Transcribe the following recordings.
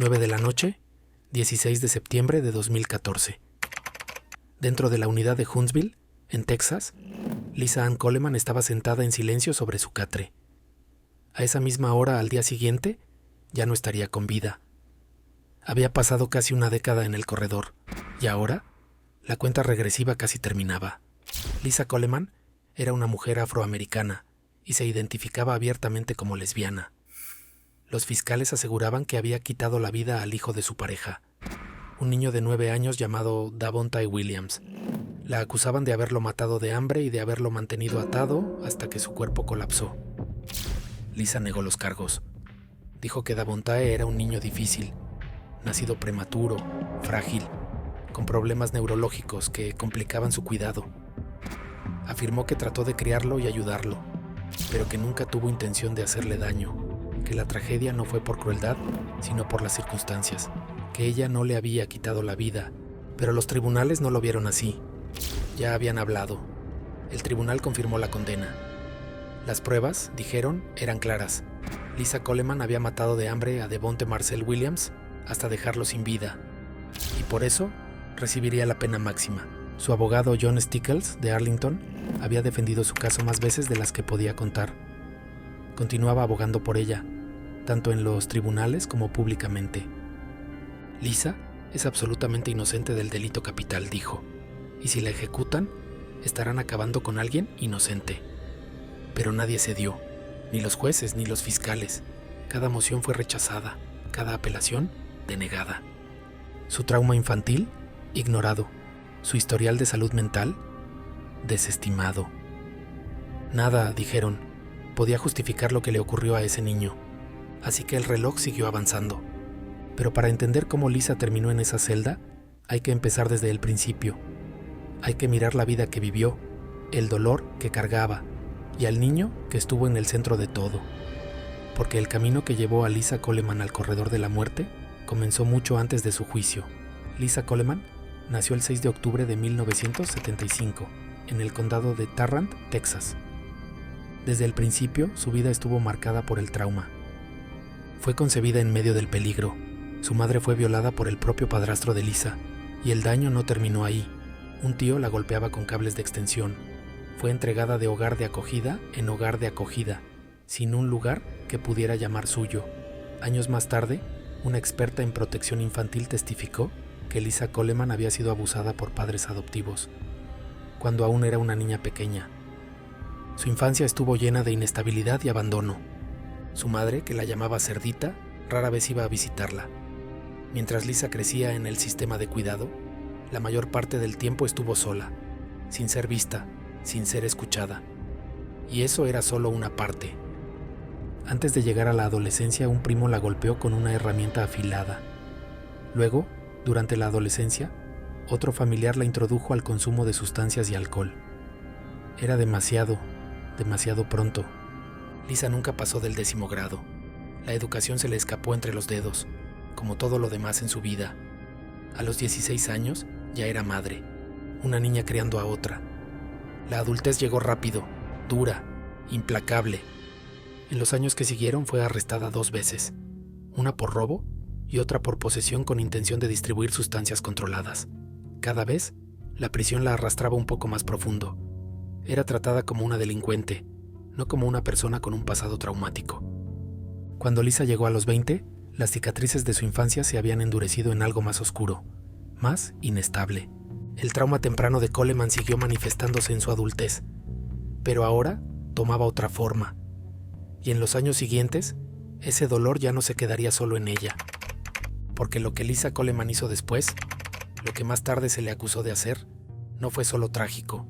9 de la noche, 16 de septiembre de 2014. Dentro de la unidad de Huntsville, en Texas, Lisa Ann Coleman estaba sentada en silencio sobre su catre. A esa misma hora al día siguiente, ya no estaría con vida. Había pasado casi una década en el corredor, y ahora, la cuenta regresiva casi terminaba. Lisa Coleman era una mujer afroamericana y se identificaba abiertamente como lesbiana. Los fiscales aseguraban que había quitado la vida al hijo de su pareja, un niño de 9 años llamado Davonta Williams. La acusaban de haberlo matado de hambre y de haberlo mantenido atado hasta que su cuerpo colapsó. Lisa negó los cargos. Dijo que Davonta era un niño difícil, nacido prematuro, frágil, con problemas neurológicos que complicaban su cuidado. Afirmó que trató de criarlo y ayudarlo, pero que nunca tuvo intención de hacerle daño, que la tragedia no fue por crueldad, sino por las circunstancias, que ella no le había quitado la vida, pero los tribunales no lo vieron así. Ya habían hablado. El tribunal confirmó la condena. Las pruebas, dijeron, eran claras. Lisa Coleman había matado de hambre a Devonte Marcel Williams hasta dejarlo sin vida, y por eso recibiría la pena máxima. Su abogado John Stickles, de Arlington, había defendido su caso más veces de las que podía contar. Continuaba abogando por ella, tanto en los tribunales como públicamente. Lisa es absolutamente inocente del delito capital, dijo, y si la ejecutan, estarán acabando con alguien inocente. Pero nadie cedió, ni los jueces ni los fiscales. Cada moción fue rechazada, cada apelación denegada. Su trauma infantil, ignorado. Su historial de salud mental, desestimado. Nada, dijeron, podía justificar lo que le ocurrió a ese niño. Así que el reloj siguió avanzando. Pero para entender cómo Lisa terminó en esa celda, hay que empezar desde el principio. Hay que mirar la vida que vivió, el dolor que cargaba y al niño que estuvo en el centro de todo. Porque el camino que llevó a Lisa Coleman al corredor de la muerte comenzó mucho antes de su juicio. Lisa Coleman nació el 6 de octubre de 1975 en el condado de Tarrant, Texas. Desde el principio, su vida estuvo marcada por el trauma. Fue concebida en medio del peligro. Su madre fue violada por el propio padrastro de Lisa, y el daño no terminó ahí. Un tío la golpeaba con cables de extensión. Fue entregada de hogar de acogida en hogar de acogida, sin un lugar que pudiera llamar suyo. Años más tarde, una experta en protección infantil testificó que Lisa Coleman había sido abusada por padres adoptivos, cuando aún era una niña pequeña. Su infancia estuvo llena de inestabilidad y abandono. Su madre, que la llamaba Cerdita, rara vez iba a visitarla. Mientras Lisa crecía en el sistema de cuidado, la mayor parte del tiempo estuvo sola, sin ser vista, sin ser escuchada. Y eso era solo una parte. Antes de llegar a la adolescencia, un primo la golpeó con una herramienta afilada. Luego, durante la adolescencia, otro familiar la introdujo al consumo de sustancias y alcohol. Era demasiado pronto. Lisa nunca pasó del 10º grado. La educación se le escapó entre los dedos, como todo lo demás en su vida. A los 16 años ya era madre, una niña criando a otra. La adultez llegó rápido, dura, implacable. En los años que siguieron fue arrestada 2 veces, una por robo y otra por posesión con intención de distribuir sustancias controladas. Cada vez, la prisión la arrastraba un poco más profundo. Era tratada como una delincuente, no como una persona con un pasado traumático. Cuando Lisa llegó a los 20, las cicatrices de su infancia se habían endurecido en algo más oscuro, más inestable. El trauma temprano de Coleman siguió manifestándose en su adultez, pero ahora tomaba otra forma. Y en los años siguientes, ese dolor ya no se quedaría solo en ella. Porque lo que Lisa Coleman hizo después, lo que más tarde se le acusó de hacer, no fue solo trágico.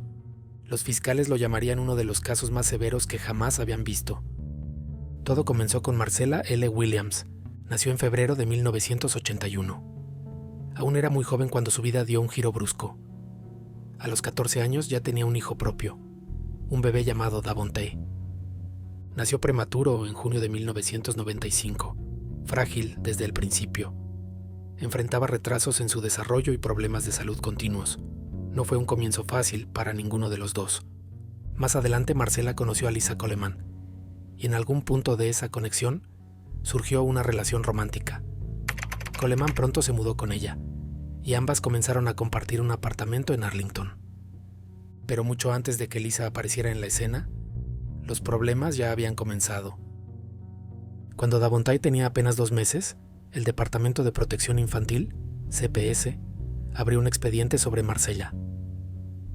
Los fiscales lo llamarían uno de los casos más severos que jamás habían visto. Todo comenzó con Marcella L. Williams. Nació en febrero de 1981. Aún era muy joven cuando su vida dio un giro brusco. A los 14 años ya tenía un hijo propio, un bebé llamado Davonta. Nació prematuro en junio de 1995, frágil desde el principio. Enfrentaba retrasos en su desarrollo y problemas de salud continuos. No fue un comienzo fácil para ninguno de los dos. Más adelante Marcella conoció a Lisa Coleman, y en algún punto de esa conexión surgió una relación romántica. Coleman pronto se mudó con ella, y ambas comenzaron a compartir un apartamento en Arlington. Pero mucho antes de que Lisa apareciera en la escena, los problemas ya habían comenzado. Cuando Davontae tenía apenas 2 meses, el Departamento de Protección Infantil, CPS, abrió un expediente sobre Marcella.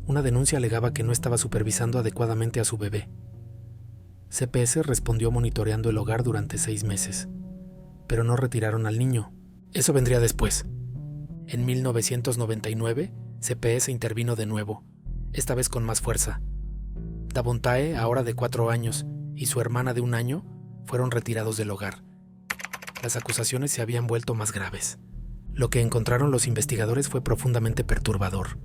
Una denuncia alegaba que no estaba supervisando adecuadamente a su bebé. CPS respondió monitoreando el hogar durante 6 meses, pero no retiraron al niño. Eso vendría después. En 1999, CPS intervino de nuevo, esta vez con más fuerza. Davontae, ahora de 4 años, y su hermana de 1 año, fueron retirados del hogar. Las acusaciones se habían vuelto más graves. Lo que encontraron los investigadores fue profundamente perturbador.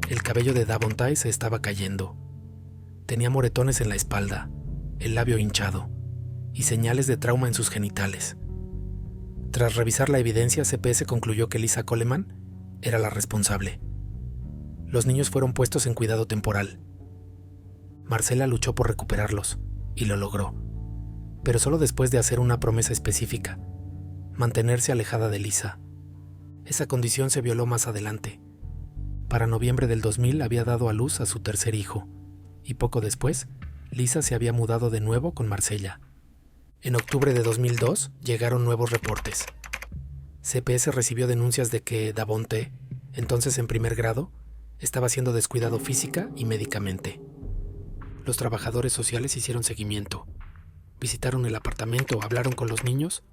El cabello de Davontae se estaba cayendo. Tenía moretones en la espalda, el labio hinchado y señales de trauma en sus genitales. Tras revisar la evidencia, CPS concluyó que Lisa Coleman era la responsable. Los niños fueron puestos en cuidado temporal. Marcella luchó por recuperarlos y lo logró, pero solo después de hacer una promesa específica: mantenerse alejada de Lisa. Esa condición se violó más adelante. Para noviembre del 2000 había dado a luz a su tercer hijo, y poco después, Lisa se había mudado de nuevo con Marcella. En octubre de 2002 llegaron nuevos reportes. CPS recibió denuncias de que Davontae, entonces en primer grado, estaba siendo descuidado física y médicamente. Los trabajadores sociales hicieron seguimiento. Visitaron el apartamento, hablaron con los niños,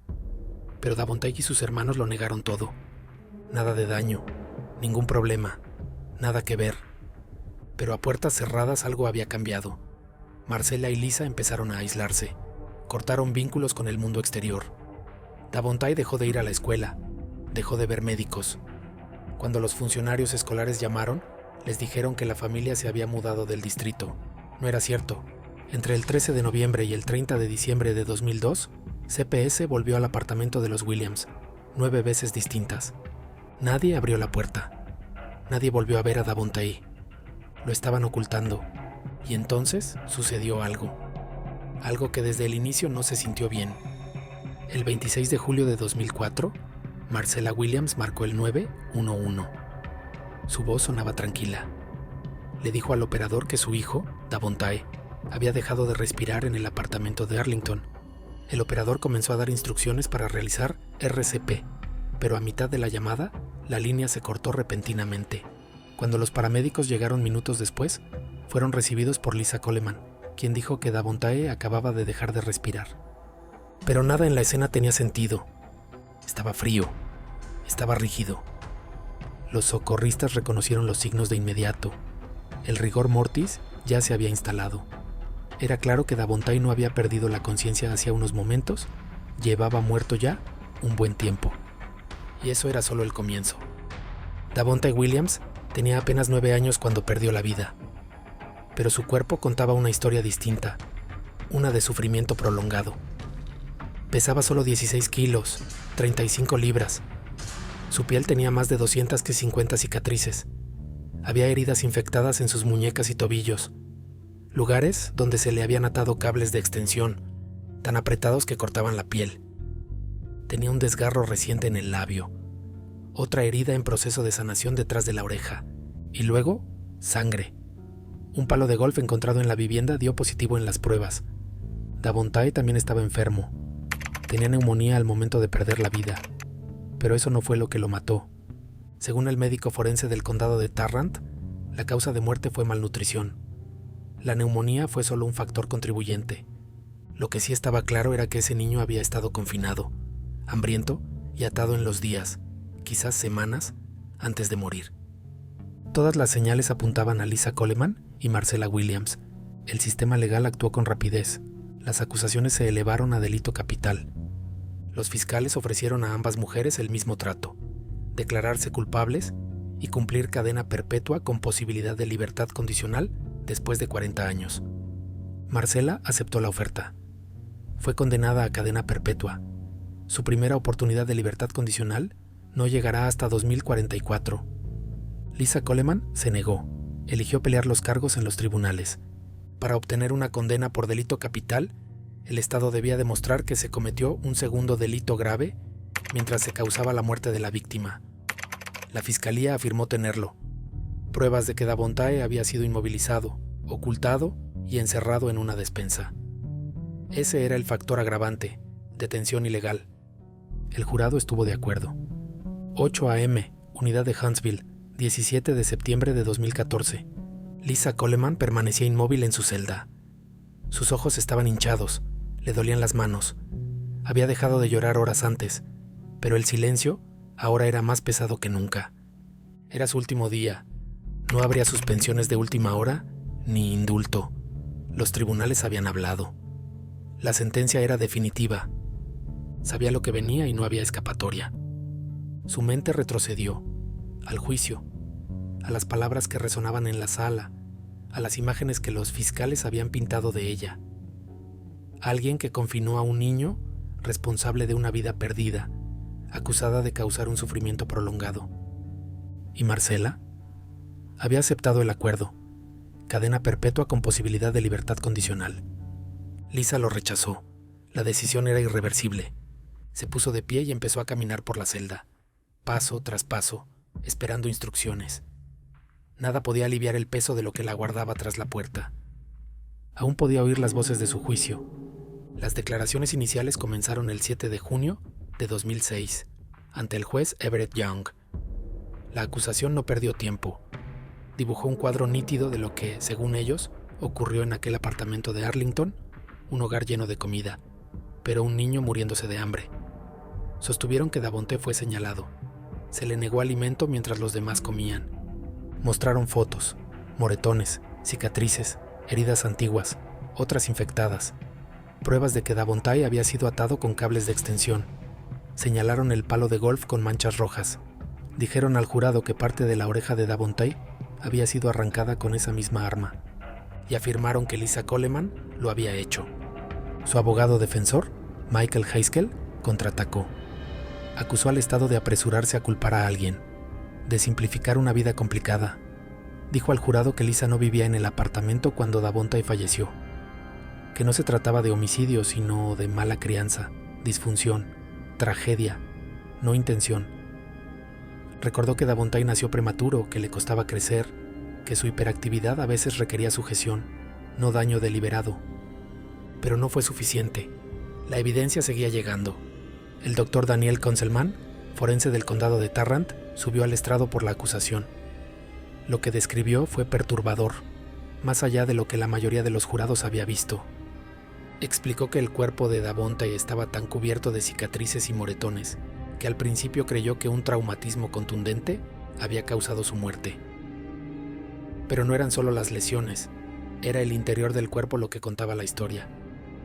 pero Davontae y sus hermanos lo negaron todo. Nada de daño, ningún problema, nada que ver. Pero a puertas cerradas algo había cambiado. Marcella y Lisa empezaron a aislarse, cortaron vínculos con el mundo exterior. Davontae dejó de ir a la escuela, dejó de ver médicos. Cuando los funcionarios escolares llamaron, les dijeron que la familia se había mudado del distrito. No era cierto. Entre el 13 de noviembre y el 30 de diciembre de 2002, CPS volvió al apartamento de los Williams, 9 veces distintas. Nadie abrió la puerta. Nadie volvió a ver a Davontae. Lo estaban ocultando. Y entonces sucedió algo. Algo que desde el inicio no se sintió bien. El 26 de julio de 2004, Marcella Williams marcó el 911. Su voz sonaba tranquila. Le dijo al operador que su hijo, Davontae, había dejado de respirar en el apartamento de Arlington. El operador comenzó a dar instrucciones para realizar RCP, pero a mitad de la llamada, la línea se cortó repentinamente. Cuando los paramédicos llegaron minutos después, fueron recibidos por Lisa Coleman, quien dijo que Davontae acababa de dejar de respirar. Pero nada en la escena tenía sentido. Estaba frío, estaba rígido. Los socorristas reconocieron los signos de inmediato. El rigor mortis ya se había instalado. Era claro que Davontae no había perdido la conciencia hacía unos momentos, llevaba muerto ya un buen tiempo. Y eso era solo el comienzo. Davontae Williams tenía apenas 9 años cuando perdió la vida. Pero su cuerpo contaba una historia distinta, una de sufrimiento prolongado. Pesaba solo 16 kilos, 35 libras. Su piel tenía más de 250 cicatrices. Había heridas infectadas en sus muñecas y tobillos, lugares donde se le habían atado cables de extensión, tan apretados que cortaban la piel. Tenía un desgarro reciente en el labio, otra herida en proceso de sanación detrás de la oreja, y luego, sangre. Un palo de golf encontrado en la vivienda dio positivo en las pruebas. Davontae también estaba enfermo. Tenía neumonía al momento de perder la vida, pero eso no fue lo que lo mató. Según el médico forense del condado de Tarrant, la causa de muerte fue malnutrición. La neumonía fue solo un factor contribuyente. Lo que sí estaba claro era que ese niño había estado confinado, hambriento y atado en los días, quizás semanas, antes de morir. Todas las señales apuntaban a Lisa Coleman y Marcella Williams. El sistema legal actuó con rapidez. Las acusaciones se elevaron a delito capital. Los fiscales ofrecieron a ambas mujeres el mismo trato: declararse culpables y cumplir cadena perpetua con posibilidad de libertad condicional después de 40 años. Marcella aceptó la oferta. Fue condenada a cadena perpetua. Su primera oportunidad de libertad condicional no llegará hasta 2044. Lisa Coleman se negó. Eligió pelear los cargos en los tribunales. Para obtener una condena por delito capital, el Estado debía demostrar que se cometió un segundo delito grave mientras se causaba la muerte de la víctima. La fiscalía afirmó tenerlo. Pruebas de que Davontae había sido inmovilizado, ocultado y encerrado en una despensa. Ese era el factor agravante, detención ilegal. El jurado estuvo de acuerdo. 8 a.m., unidad de Huntsville, 17 de septiembre de 2014. Lisa Coleman permanecía inmóvil en su celda. Sus ojos estaban hinchados, le dolían las manos. Había dejado de llorar horas antes, pero el silencio ahora era más pesado que nunca. Era su último día. No habría suspensiones de última hora ni indulto. Los tribunales habían hablado. La sentencia era definitiva. Sabía lo que venía y no había escapatoria. Su mente retrocedió, al juicio, a las palabras que resonaban en la sala, a las imágenes que los fiscales habían pintado de ella. Alguien que confinó a un niño responsable de una vida perdida, acusada de causar un sufrimiento prolongado. ¿Y Marcela? Había aceptado el acuerdo, cadena perpetua con posibilidad de libertad condicional. Lisa lo rechazó. La decisión era irreversible. Se puso de pie y empezó a caminar por la celda, paso tras paso, esperando instrucciones. Nada podía aliviar el peso de lo que la aguardaba tras la puerta. Aún podía oír las voces de su juicio. Las declaraciones iniciales comenzaron el 7 de junio de 2006, ante el juez Everett Young. La acusación no perdió tiempo. Dibujó un cuadro nítido de lo que, según ellos, ocurrió en aquel apartamento de Arlington, un hogar lleno de comida, pero un niño muriéndose de hambre. Sostuvieron que Davontae fue señalado. Se le negó alimento mientras los demás comían. Mostraron fotos, moretones, cicatrices, heridas antiguas, otras infectadas. Pruebas de que Davontae había sido atado con cables de extensión. Señalaron el palo de golf con manchas rojas. Dijeron al jurado que parte de la oreja de Davontae había sido arrancada con esa misma arma. Y afirmaron que Lisa Coleman lo había hecho. Su abogado defensor, Michael Haskell, contraatacó. Acusó al Estado de apresurarse a culpar a alguien, de simplificar una vida complicada. Dijo al jurado que Lisa no vivía en el apartamento cuando Davontae falleció, que no se trataba de homicidio, sino de mala crianza, disfunción, tragedia, no intención. Recordó que Davontae nació prematuro, que le costaba crecer, que su hiperactividad a veces requería sujeción, no daño deliberado. Pero no fue suficiente. La evidencia seguía llegando. El doctor Daniel Conzelman, forense del condado de Tarrant, subió al estrado por la acusación. Lo que describió fue perturbador, más allá de lo que la mayoría de los jurados había visto. Explicó que el cuerpo de Davontae estaba tan cubierto de cicatrices y moretones que al principio creyó que un traumatismo contundente había causado su muerte. Pero no eran solo las lesiones, era el interior del cuerpo lo que contaba la historia.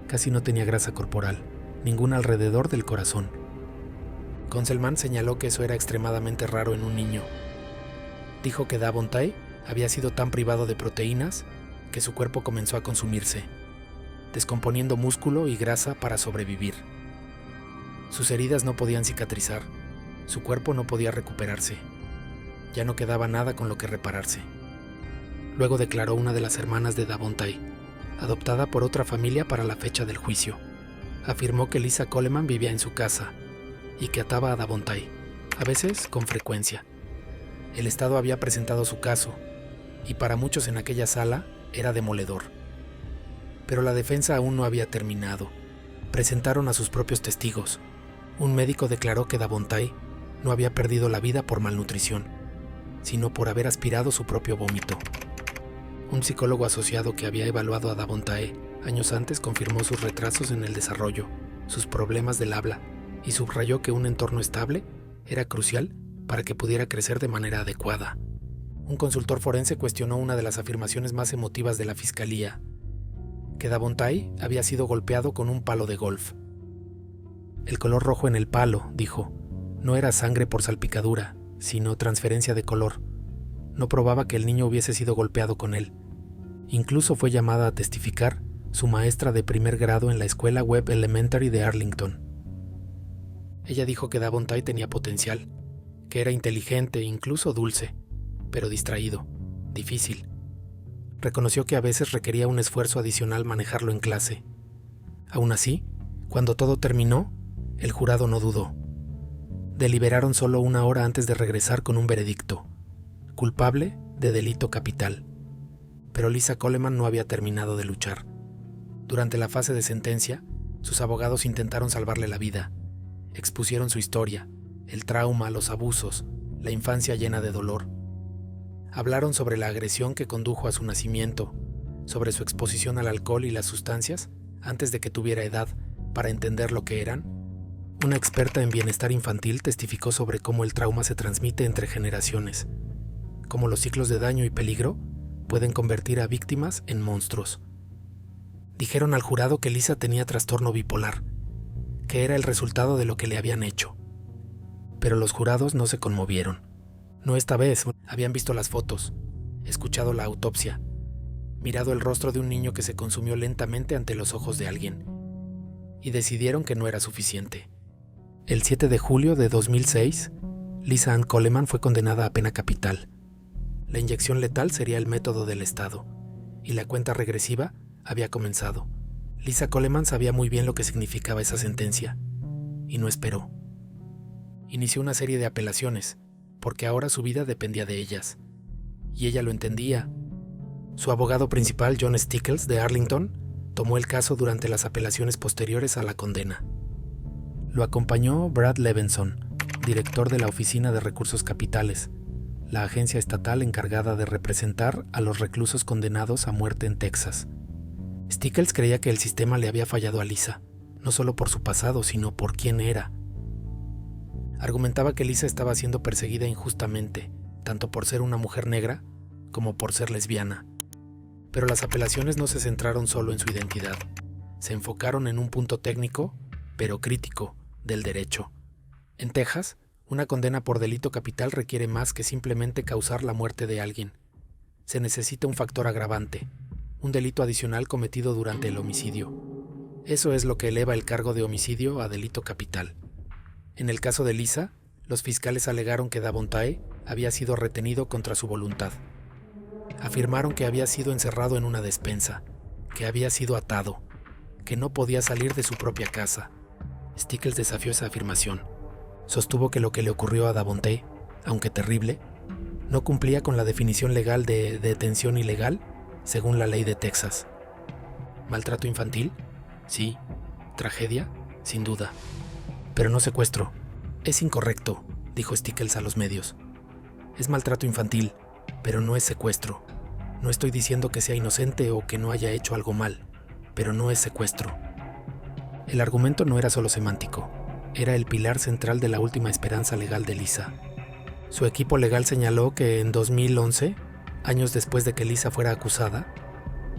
Casi no tenía grasa corporal, ninguna alrededor del corazón. Conzelman señaló que eso era extremadamente raro en un niño. Dijo que Davontae había sido tan privado de proteínas que su cuerpo comenzó a consumirse, descomponiendo músculo y grasa para sobrevivir. Sus heridas no podían cicatrizar, su cuerpo no podía recuperarse. Ya no quedaba nada con lo que repararse. Luego declaró una de las hermanas de Davontae, adoptada por otra familia para la fecha del juicio. Afirmó que Lisa Coleman vivía en su casa y que ataba a Davontae, a veces con frecuencia. El Estado había presentado su caso y para muchos en aquella sala era demoledor. Pero la defensa aún no había terminado. Presentaron a sus propios testigos. Un médico declaró que Davontae no había perdido la vida por malnutrición, sino por haber aspirado su propio vómito. Un psicólogo asociado que había evaluado a Davontae años antes confirmó sus retrasos en el desarrollo, sus problemas del habla, y subrayó que un entorno estable era crucial para que pudiera crecer de manera adecuada. Un consultor forense cuestionó una de las afirmaciones más emotivas de la fiscalía, que Davontae había sido golpeado con un palo de golf. El color rojo en el palo, dijo, no era sangre por salpicadura, sino transferencia de color. No probaba que el niño hubiese sido golpeado con él. Incluso fue llamada a testificar su maestra de primer grado en la escuela Webb Elementary de Arlington. Ella dijo que Davontae tenía potencial, que era inteligente, incluso dulce, pero distraído, difícil. Reconoció que a veces requería un esfuerzo adicional manejarlo en clase. Aún así, cuando todo terminó, el jurado no dudó. deliberaron solo 1 hora antes de regresar con un veredicto: culpable de delito capital. Pero Lisa Coleman no había terminado de luchar. Durante la fase de sentencia, sus abogados intentaron salvarle la vida. Expusieron su historia, el trauma, los abusos, la infancia llena de dolor. Hablaron sobre la agresión que condujo a su nacimiento, sobre su exposición al alcohol y las sustancias antes de que tuviera edad para entender lo que eran. Una experta en bienestar infantil testificó sobre cómo el trauma se transmite entre generaciones, cómo los ciclos de daño y peligro pueden convertir a víctimas en monstruos. Dijeron al jurado que Lisa tenía trastorno bipolar, que era el resultado de lo que le habían hecho. Pero los jurados no se conmovieron. No esta vez. Habían visto las fotos, escuchado la autopsia, mirado el rostro de un niño que se consumió lentamente ante los ojos de alguien, y decidieron que no era suficiente. El 7 de julio de 2006, Lisa Ann Coleman fue condenada a pena capital. La inyección letal sería el método del Estado, y la cuenta regresiva había comenzado. Lisa Coleman sabía muy bien lo que significaba esa sentencia, y no esperó. Inició una serie de apelaciones, porque ahora su vida dependía de ellas, y ella lo entendía. Su abogado principal, John Stickles, de Arlington, tomó el caso durante las apelaciones posteriores a la condena. Lo acompañó Brad Levinson, director de la Oficina de Recursos Capitales, la agencia estatal encargada de representar a los reclusos condenados a muerte en Texas. Stickles creía que el sistema le había fallado a Lisa, no solo por su pasado, sino por quién era. Argumentaba que Lisa estaba siendo perseguida injustamente, tanto por ser una mujer negra como por ser lesbiana. Pero las apelaciones no se centraron solo en su identidad. Se enfocaron en un punto técnico, pero crítico, del derecho. En Texas, una condena por delito capital requiere más que simplemente causar la muerte de alguien. Se necesita un factor agravante, un delito adicional cometido durante el homicidio. Eso es lo que eleva el cargo de homicidio a delito capital. En el caso de Lisa, los fiscales alegaron que Davontae había sido retenido contra su voluntad. Afirmaron que había sido encerrado en una despensa, que había sido atado, que no podía salir de su propia casa. Stickles desafió esa afirmación. Sostuvo que lo que le ocurrió a Davontae, aunque terrible, no cumplía con la definición legal de detención ilegal según la ley de Texas. ¿Maltrato infantil? Sí. ¿Tragedia? Sin duda. Pero no secuestro. Es incorrecto, dijo Stickles a los medios. Es maltrato infantil, pero no es secuestro. No estoy diciendo que sea inocente o que no haya hecho algo mal, pero no es secuestro. El argumento no era solo semántico, era el pilar central de la última esperanza legal de Lisa. Su equipo legal señaló que en 2011, años después de que Lisa fuera acusada,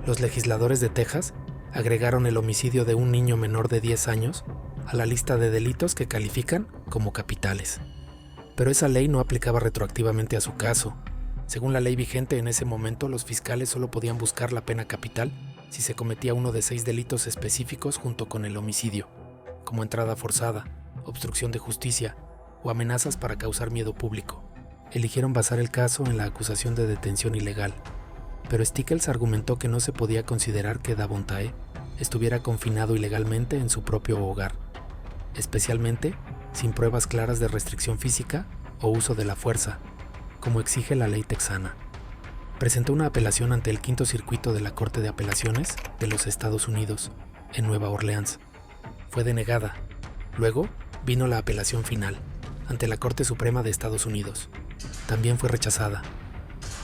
los legisladores de Texas agregaron el homicidio de un niño menor de 10 años a la lista de delitos que califican como capitales. Pero esa ley no aplicaba retroactivamente a su caso. Según la ley vigente en ese momento, los fiscales solo podían buscar la pena capital si se cometía uno de 6 delitos específicos junto con el homicidio, como entrada forzada, obstrucción de justicia o amenazas para causar miedo público. Eligieron basar el caso en la acusación de detención ilegal, pero Stickles argumentó que no se podía considerar que Davontae estuviera confinado ilegalmente en su propio hogar, especialmente sin pruebas claras de restricción física o uso de la fuerza, como exige la ley texana. Presentó una apelación ante el Quinto Circuito de la Corte de Apelaciones de los Estados Unidos, en Nueva Orleans. Fue denegada. Luego vino la apelación final, ante la Corte Suprema de Estados Unidos. También fue rechazada.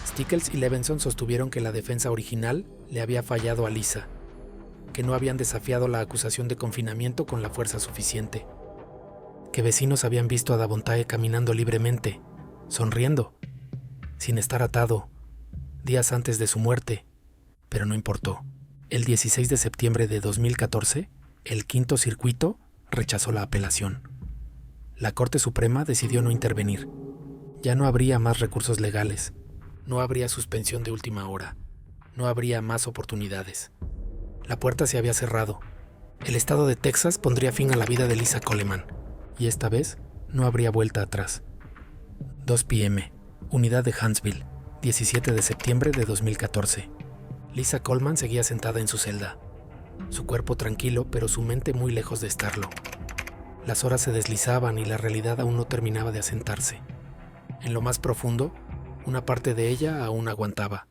Stickles y Levinson sostuvieron que la defensa original le había fallado a Lisa, que no habían desafiado la acusación de confinamiento con la fuerza suficiente, que vecinos habían visto a Davontae caminando libremente, sonriendo, sin estar atado, días antes de su muerte, pero no importó. El 16 de septiembre de 2014, el Quinto Circuito rechazó la apelación. La Corte Suprema decidió no intervenir. Ya no habría más recursos legales, no habría suspensión de última hora, no habría más oportunidades. La puerta se había cerrado. El estado de Texas pondría fin a la vida de Lisa Coleman, y esta vez no habría vuelta atrás. 2 p.m., unidad de Huntsville, 17 de septiembre de 2014. Lisa Coleman seguía sentada en su celda, su cuerpo tranquilo, pero su mente muy lejos de estarlo. Las horas se deslizaban y la realidad aún no terminaba de asentarse. En lo más profundo, una parte de ella aún aguantaba.